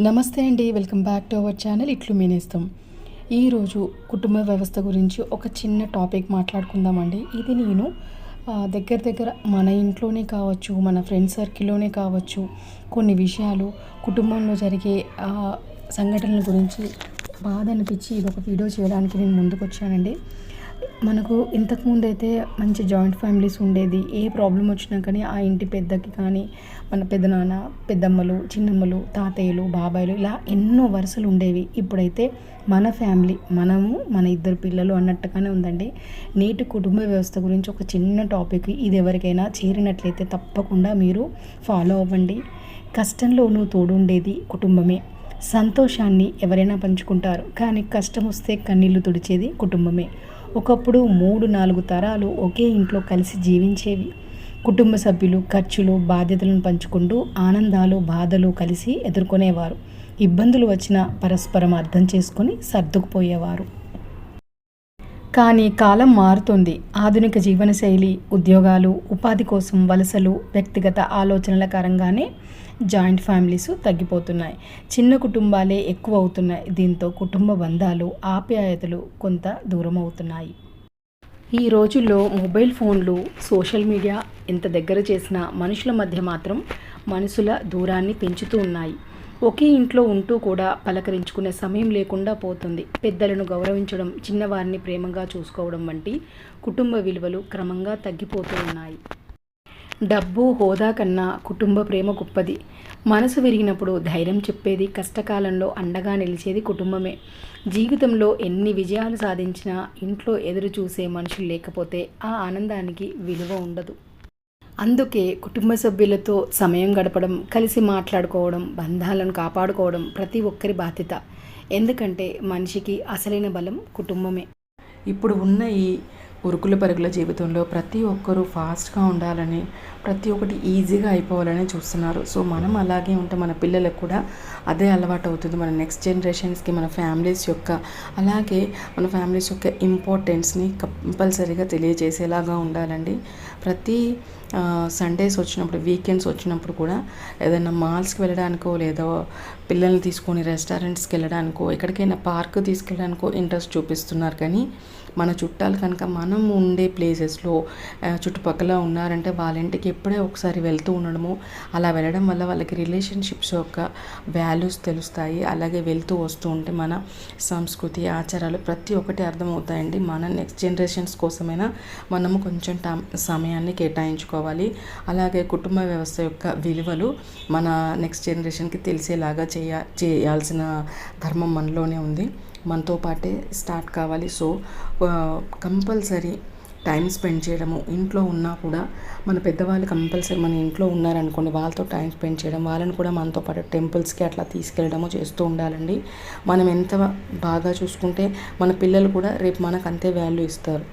నమస్తే అండి, welcome back to our channel ఇట్లు మీనేస్తాం. ఈరోజు కుటుంబ వ్యవస్థ గురించి ఒక చిన్న టాపిక్ మాట్లాడుకుందామండి. ఇది నేను దగ్గర మన ఇంట్లోనే కావచ్చు, మన ఫ్రెండ్ సర్కిల్లోనే కావచ్చు, కొన్ని విషయాలు కుటుంబంలో జరిగే సంఘటనల గురించి బాధ అనిపించి ఇది ఒక వీడియో చేయడానికి నేను ముందుకు వచ్చానండి. మనకు ఇంతకుముందు అయితే మంచి జాయింట్ ఫ్యామిలీస్ ఉండేది. ఏ ప్రాబ్లం వచ్చినా కానీ ఆ ఇంటి పెద్దకి కానీ మన పెద్దనాన్న, పెద్దమ్మలు, చిన్నమ్మలు, తాతయ్యలు, బాబాయిలు ఇలా ఎన్నో వరుసలు ఉండేవి. ఇప్పుడైతే మన ఫ్యామిలీ, మనము, మన ఇద్దరు పిల్లలు అన్నట్టుగానే ఉందండి. నేటి కుటుంబ వ్యవస్థ గురించి ఒక చిన్న టాపిక్. ఇది ఎవరికైనా చేరినట్లయితే తప్పకుండా మీరు ఫాలో అవ్వండి. కష్టంలోనూ తోడుండేది కుటుంబమే. సంతోషాన్ని ఎవరైనా పంచుకుంటారు, కానీ కష్టం వస్తే కన్నీళ్లు తుడిచేది కుటుంబమే. ఒకప్పుడు 3-4 తరాలు ఒకే ఇంట్లో కలిసి జీవించేవి. కుటుంబ సభ్యులు ఖర్చులు, బాధ్యతలను పంచుకుంటూ ఆనందాలు, బాధలు కలిసి ఎదుర్కొనేవారు. ఇబ్బందులు వచ్చినా పరస్పరం అర్థం చేసుకొని సర్దుకుపోయేవారు. కానీ కాలం మారుతుంది. ఆధునిక జీవనశైలి, ఉద్యోగాలు, ఉపాధి కోసం వలసలు, వ్యక్తిగత ఆలోచనల కారణంగానే జాయింట్ ఫ్యామిలీస్ తగ్గిపోతున్నాయి. చిన్న కుటుంబాలే ఎక్కువ అవుతున్నాయి. దీంతో కుటుంబ బంధాలు, ఆప్యాయతలు కొంత దూరం అవుతున్నాయి. ఈ రోజుల్లో మొబైల్ ఫోన్లు, సోషల్ మీడియా ఎంత దగ్గర చేసినా మనుషుల మధ్య మాత్రం మనసుల దూరాన్ని పెంచుతూ ఉన్నాయి. ఒకే ఇంట్లో ఉంటూ కూడా పలకరించుకునే సమయం లేకుండా పోతుంది. పెద్దలను గౌరవించడం, చిన్నవారిని ప్రేమగా చూసుకోవడం వంటి కుటుంబ విలువలు క్రమంగా తగ్గిపోతూ ఉన్నాయి. డబ్బు, హోదా కన్నా కుటుంబ ప్రేమ గొప్పది. మనసు విరిగినప్పుడు ధైర్యం చెప్పేది, కష్టకాలంలో అండగా నిలిచేది కుటుంబమే. జీవితంలో ఎన్ని విజయాలు సాధించినా ఇంట్లో ఎదురు చూసే మనుషులు లేకపోతే ఆ ఆనందానికి విలువ ఉండదు. అందుకే కుటుంబ సభ్యులతో సమయం గడపడం, కలిసి మాట్లాడుకోవడం, బంధాలను కాపాడుకోవడం ప్రతి ఒక్కరి బాధ్యత. ఎందుకంటే మనిషికి అసలైన బలం కుటుంబమే. ఇప్పుడు ఉన్న ఈ ఉరుకుల పరుగుల జీవితంలో ప్రతి ఒక్కరూ ఫాస్ట్గా ఉండాలని, ప్రతి ఒక్కటి ఈజీగా అయిపోవాలని చూస్తున్నారు. సో మనం అలాగే ఉంటే మన పిల్లలకు కూడా అదే అలవాటు అవుతుంది. మన నెక్స్ట్ జనరేషన్స్కి మన ఫ్యామిలీస్ యొక్క ఇంపార్టెన్స్ని కంపల్సరీగా తెలియజేసేలాగా ఉండాలండి. ప్రతి సండేస్ వచ్చినప్పుడు, వీకెండ్స్ వచ్చినప్పుడు కూడా ఏదైనా మాల్స్కి వెళ్ళడానికో, లేదా పిల్లల్ని తీసుకొని రెస్టారెంట్స్కి వెళ్ళడానికో, ఎక్కడికైనా పార్క్ తీసుకెళ్ళడానికో ఇంట్రెస్ట్ చూపిస్తున్నారు. కానీ మన చుట్టాలు కనుక మనం ఉండే ప్లేసెస్లో చుట్టుపక్కల ఉన్నారంటే వాళ్ళ ఇంటికి ఎప్పుడే ఒకసారి వెళ్తూ ఉండడము, అలా వెళ్ళడం వల్ల వాళ్ళకి రిలేషన్షిప్స్ యొక్క వాల్యూస్ తెలుస్తాయి. అలాగే వెళ్తూ వస్తూ ఉంటే మన సంస్కృతి, ఆచారాలు ప్రతి ఒక్కటి అర్థమవుతాయండి. మన నెక్స్ట్ జనరేషన్స్ కోసమైనా మనము కొంచెం సమయాన్ని కేటాయించుకోవాలి. అలాగే కుటుంబ వ్యవస్థ యొక్క విలువలు మన నెక్స్ట్ జనరేషన్కి తెలిసేలాగా చేయాల్సిన ధర్మం మనలోనే ఉంది. మనతో పాటే స్టార్ట్ కావాలి. సో కంపల్సరీ టైం స్పెండ్ చేయడము, ఇంట్లో ఉన్నా కూడా మన పెద్దవాళ్ళు కంపల్సరీ మన ఇంట్లో ఉన్నారనుకోండి, వాళ్ళతో టైం స్పెండ్ చేయడం, వాళ్ళని కూడా మనతో పాటు టెంపుల్స్కి అట్లా తీసుకెళ్ళడము చేస్తూ ఉండాలండి. మనం ఎంత బాగా చూసుకుంటే మన పిల్లలు కూడా రేపు మనకు అంతే వాల్యూ ఇస్తారు.